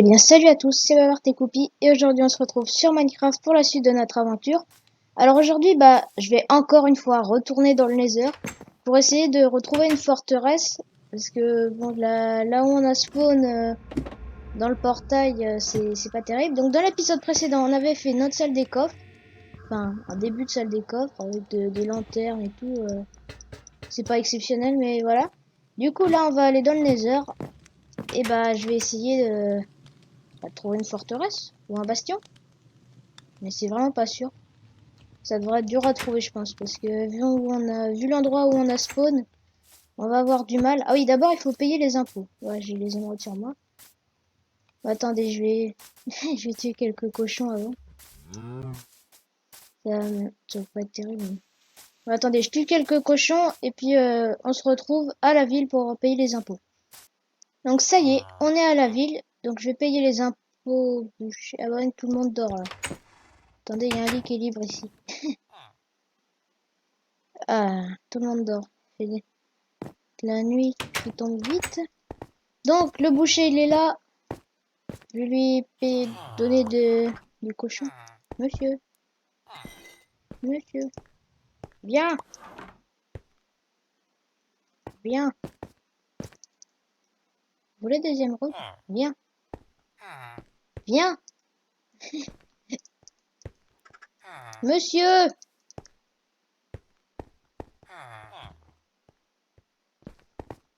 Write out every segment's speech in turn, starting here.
Eh bien salut à tous, c'est Babar Técoupi et aujourd'hui on se retrouve sur Minecraft pour la suite de notre aventure. Alors aujourd'hui je vais encore une fois retourner dans le Nether pour essayer de retrouver une forteresse parce que bon là où on a spawn dans le portail c'est pas terrible. Donc dans l'épisode précédent on avait fait notre salle des coffres, enfin un début de salle des coffres avec des lanternes et tout. C'est pas exceptionnel mais voilà. Du coup là on va aller dans le Nether et je vais essayer de trouver une forteresse ou un bastion. Mais c'est vraiment pas sûr. Ça devrait être dur à trouver, je pense, parce que vu l'endroit où on a spawn, on va avoir du mal. Ah oui, d'abord il faut payer les impôts. Ouais, j'ai les émeraudes sur moi. Attendez, je vais tuer quelques cochons avant. Ça va pas être terrible. Attendez, je tue quelques cochons et puis on se retrouve à la ville pour payer les impôts. Donc ça y est, on est à la ville. Donc je vais payer les impôts. Ah ouais, tout le monde dort là. Attendez, il y a un lit qui est libre ici. Ah, tout le monde dort. C'est la nuit qui tombe vite. Donc, le boucher, il est là. Je vais donner du cochon. Monsieur, monsieur. Viens, viens. Vous voulez deuxième route? Viens, viens. Monsieur.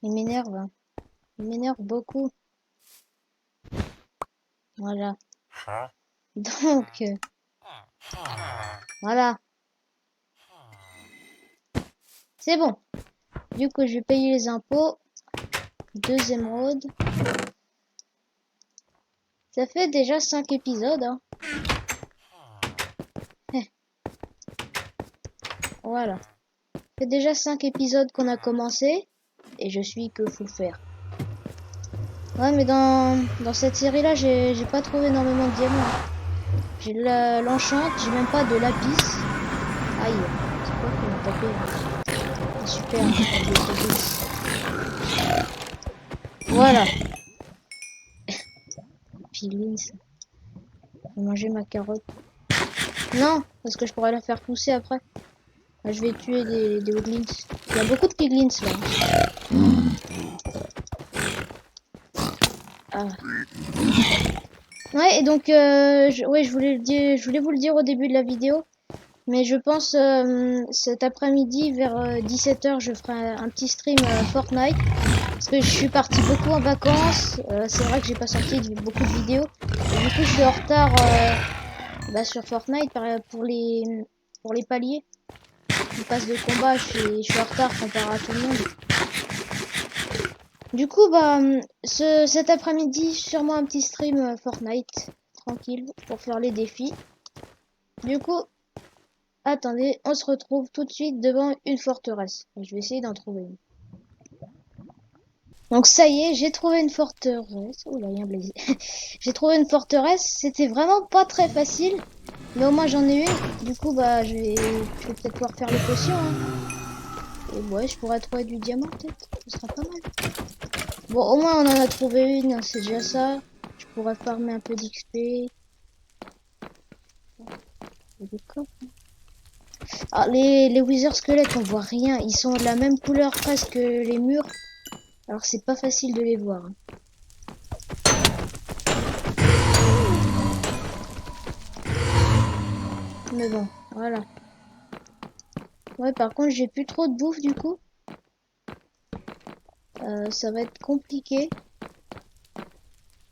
Il m'énerve, hein. Il m'énerve beaucoup. Voilà. Donc, voilà. C'est bon. Du coup, je vais payer les impôts. Deuxième road. Ça fait déjà 5 épisodes, hein. Voilà. Ça fait déjà 5 épisodes qu'on a commencé. Et je suis que fou faire. Ouais, mais dans cette série-là, j'ai pas trouvé énormément de diamants. J'ai l'enchant, j'ai même pas de lapis. Aïe, c'est quoi qui m'a tapé là? Ah, super, voilà. Piglins. Je vais manger ma carotte. Non, parce que je pourrais la faire pousser après. Ah, je vais tuer des woodlins. Il y a beaucoup de piglins là. Ah. Ouais, et donc, je voulais vous le dire au début de la vidéo. Mais je pense cet après-midi vers 17h je ferai un petit stream Fortnite parce que je suis partie beaucoup en vacances. C'est vrai que j'ai pas sorti beaucoup de vidéos. Et du coup je suis en retard sur Fortnite pour les paliers. Les passes de combat, je suis en retard comparé à tout le monde. Du coup cet après-midi sûrement un petit stream Fortnite tranquille pour faire les défis. Du coup attendez, on se retrouve tout de suite devant une forteresse. Je vais essayer d'en trouver une. Donc ça y est, j'ai trouvé une forteresse. Oula, il y a un blaze. J'ai trouvé une forteresse. C'était vraiment pas très facile. Mais au moins j'en ai une. Du coup, je vais peut-être pouvoir faire les potions. Hein. Et ouais, je pourrais trouver du diamant peut-être. Ce sera pas mal. Bon, au moins on en a trouvé une. Hein, c'est déjà ça. Je pourrais farmer un peu d'XP. Des coffres. Ah, les wither squelettes, on voit rien. Ils sont de la même couleur presque que les murs. Alors c'est pas facile de les voir. Hein. Mais bon, voilà. Ouais, par contre, j'ai plus trop de bouffe du coup. Ça va être compliqué.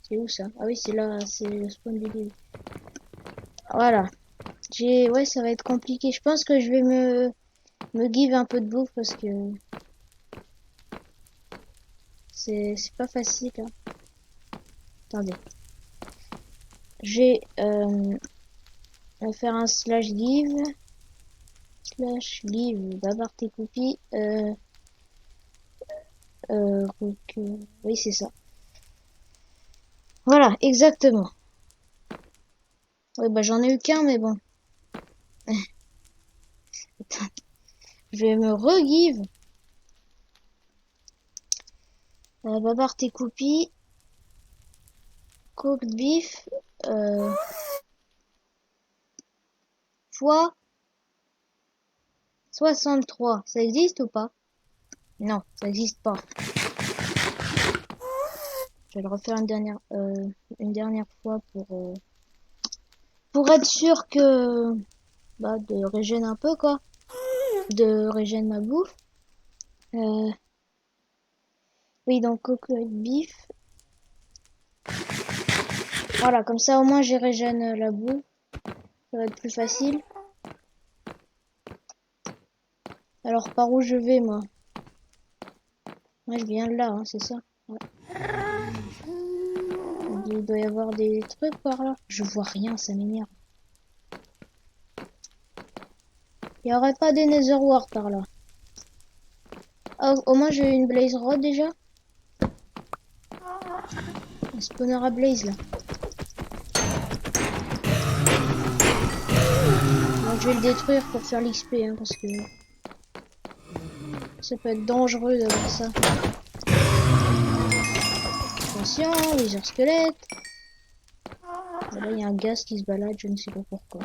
C'est où ça? Ah oui, c'est là, c'est le spawn du début. Voilà. Ouais, ça va être compliqué. Je pense que je vais me give un peu de bouffe parce que c'est pas facile. Hein. Attendez. J'ai on va faire un /give Babar Técoupi oui c'est ça. Voilà, exactement. Ouais, j'en ai eu qu'un mais bon. Je vais me re-give. Babar Técoupi. cooked beef fois 63. Ça existe ou pas? Non, ça existe pas. Je vais le refaire une dernière fois pour être sûr que bah de régénérer un peu quoi, de régénérer ma bouffe. Oui, donc cooked beef. Voilà, comme ça au moins j'ai régène la bouffe. Ça va être plus facile. Alors par où je vais moi? Moi je viens de là, hein, c'est ça. Ouais. Il doit y avoir des trucs par là. Je vois rien, ça m'énerve. Il n'y aurait pas des Nether Wart par là. Ah, au moins j'ai une Blaze Rod déjà. Un spawner à Blaze là. Donc je vais le détruire pour faire l'XP hein, parce que ça peut être dangereux d'avoir ça. Attention, Wither squelette. Là il y a un gaz qui se balade, je ne sais pas pourquoi.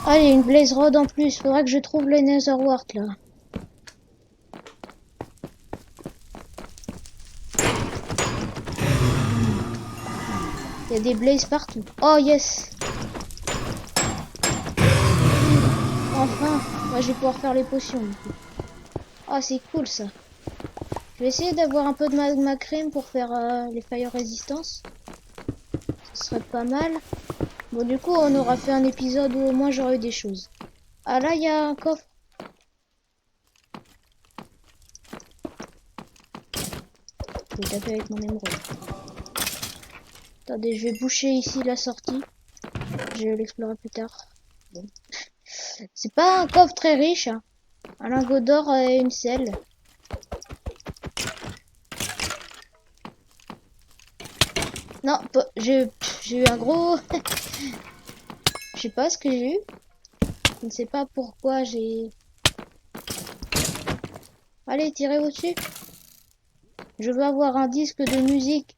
Ah, il y a une Blaze Rod en plus. Faudra que je trouve le Nether Wart là. Il y a des blazes partout. Oh yes. Enfin, moi je vais pouvoir faire les potions du coup. Ah c'est cool ça. Je vais essayer d'avoir un peu de magma crème pour faire les fire resistance. Ce serait pas mal. Bon du coup on aura fait un épisode où au moins j'aurai eu des choses. Ah là il y a un coffre. Je vais taper avec mon émeraude. Attendez, je vais boucher ici la sortie. Je vais l'explorer plus tard. Bon. C'est pas un coffre très riche. Hein. Un lingot d'or et une selle. Non, j'ai eu un gros... Je sais pas ce que j'ai eu. Je ne sais pas pourquoi j'ai... Allez, tirez au-dessus. Je veux avoir un disque de musique.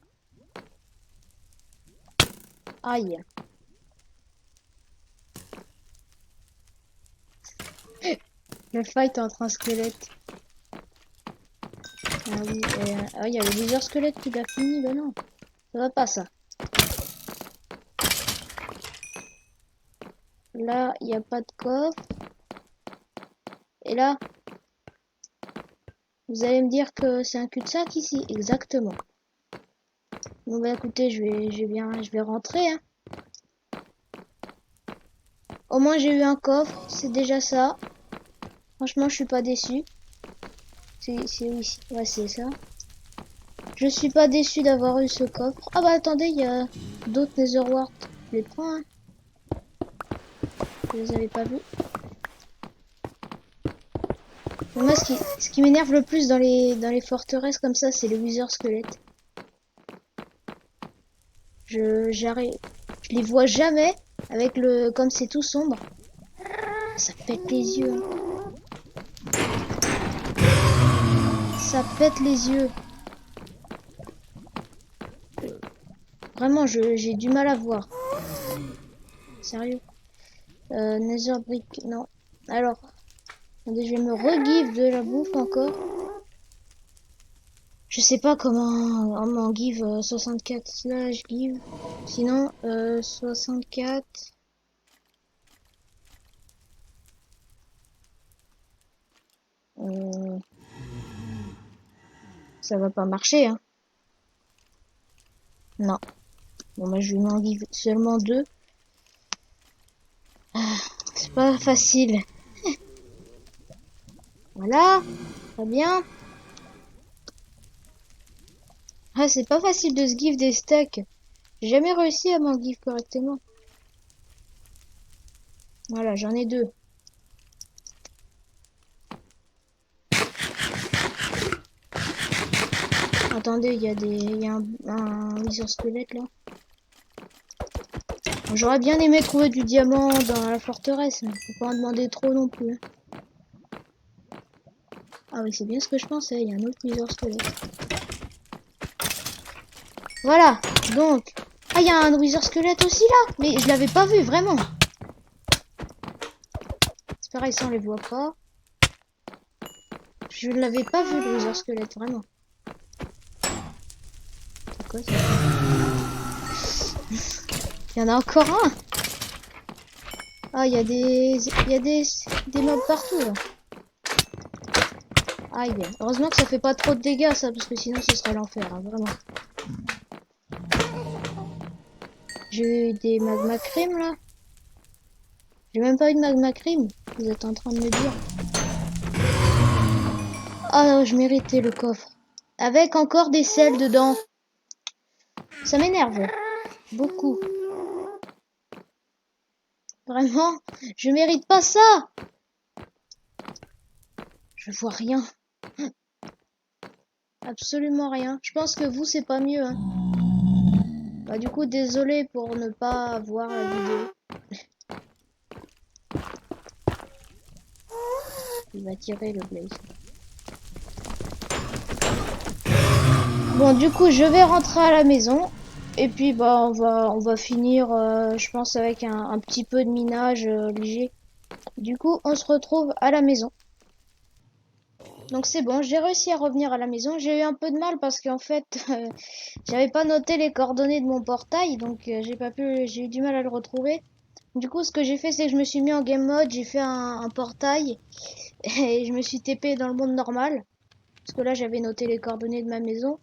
Aïe. Le fight entre un squelette. Ah oui, il y a le Wither squelette qui l'a fini. Ben non, ça va pas ça. Là, il n'y a pas de coffre. Et là, vous allez me dire que c'est un cul-de-sac ici. Exactement. Bon bah écoutez, je vais rentrer. Hein. Au moins j'ai eu un coffre, c'est déjà ça. Franchement, je suis pas déçu. C'est ici. Ouais, c'est ça. Je suis pas déçu d'avoir eu ce coffre. Ah bah attendez, il y a d'autres Nether Wart. Je les prends. Hein. Je les avais pas vus. Mais moi, ce qui m'énerve le plus dans les forteresses comme ça, c'est les Wither squelettes. Je les vois jamais avec le comme c'est tout sombre. Ça pète les yeux. Hein. Ça pète les yeux. Vraiment, j'ai du mal à voir. Sérieux. Nether brick, non. Alors, attendez, je vais me re-give de la bouffe encore. Je sais pas comment give 64 slash give. Sinon, 64. Ça va pas marcher, hein. Non. Bon, bah, je vais m'en give seulement 2. C'est pas facile. Voilà. Très bien. Ah, c'est pas facile de se give des stacks. J'ai jamais réussi à m'en give correctement. Voilà, j'en ai 2. Attendez, il y a un Wither squelette là. J'aurais bien aimé trouver du diamant dans la forteresse, mais faut pas en demander trop non plus. Hein. Ah oui, c'est bien ce que je pensais, il y a un autre Wither squelette. Voilà, donc... Ah, il y a un Wither squelette aussi là. Mais je l'avais pas vu, vraiment. C'est pareil, ça on les voit pas. Je ne l'avais pas vu le Wither squelette, vraiment. C'est quoi ça? Il y en a encore un. Ah, il y a des mobs partout là. Aïe. Heureusement que ça fait pas trop de dégâts ça, parce que sinon ce serait l'enfer, hein, vraiment. J'ai eu des magma cream là. J'ai même pas eu de magma cream. Vous êtes en train de me dire. Ah, je méritais le coffre. Avec encore des sels dedans. Ça m'énerve. Beaucoup. Vraiment, je mérite pas ça. Je vois rien. Absolument rien. Je pense que vous, c'est pas mieux. Hein. Bah, du coup, désolé pour ne pas voir la vidéo. Il va tirer le blaze. Bon, du coup, je vais rentrer à la maison. Et puis, bah, on va finir, je pense, avec un petit peu de minage léger. Du coup, on se retrouve à la maison. Donc c'est bon, j'ai réussi à revenir à la maison. J'ai eu un peu de mal parce qu'en fait, j'avais pas noté les coordonnées de mon portail, donc j'ai eu du mal à le retrouver. Du coup, ce que j'ai fait, c'est que je me suis mis en game mode, j'ai fait un portail et je me suis TP dans le monde normal. Parce que là, j'avais noté les coordonnées de ma maison.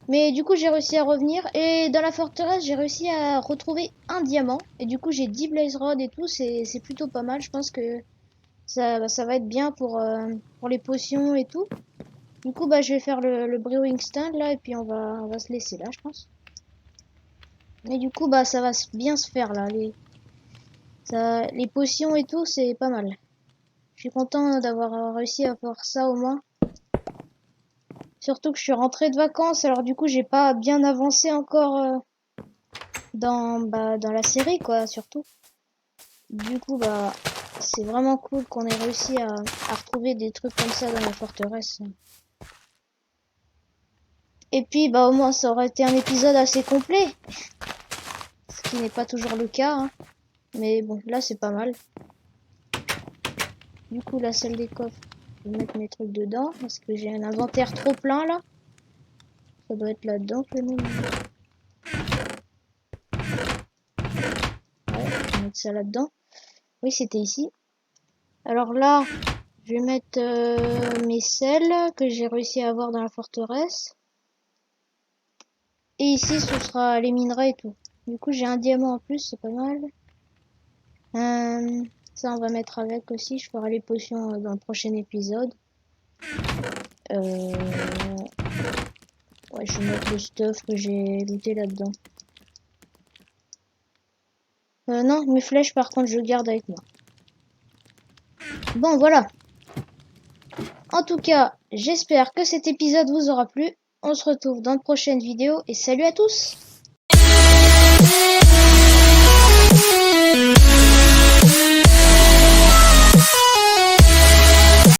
Mais du coup, j'ai réussi à revenir et dans la forteresse, j'ai réussi à retrouver un diamant. Et du coup, j'ai 10 blaze rod et tout, c'est plutôt pas mal. Je pense que ça va être bien pour les potions et tout. Du coup, bah, je vais faire le brewing stand là et puis on va se laisser là, je pense. Et du coup, bah, ça va bien se faire là. Les potions et tout, c'est pas mal. Je suis content d'avoir réussi à faire ça au moins. Surtout que je suis rentrée de vacances, alors du coup, j'ai pas bien avancé encore dans la série, quoi, surtout. Du coup, bah, c'est vraiment cool qu'on ait réussi à retrouver des trucs comme ça dans la forteresse. Et puis, bah, au moins, ça aurait été un épisode assez complet. Ce qui n'est pas toujours le cas, hein. Mais bon, là, c'est pas mal. Du coup, la salle des coffres, je vais mettre mes trucs dedans. Parce que j'ai un inventaire trop plein, là. Ça doit être là-dedans que le nom. Ouais, je vais mettre ça là-dedans. Oui, c'était ici. Alors là, je vais mettre mes sels que j'ai réussi à avoir dans la forteresse. Et ici, ce sera les minerais et tout. Du coup, j'ai un diamant en plus, c'est pas mal. Ça, on va mettre avec aussi. Je ferai les potions dans le prochain épisode. Ouais, je vais mettre le stuff que j'ai looté là-dedans. Non, mes flèches, par contre, je garde avec moi. Bon, voilà. En tout cas, j'espère que cet épisode vous aura plu. On se retrouve dans de prochaines vidéos et salut à tous!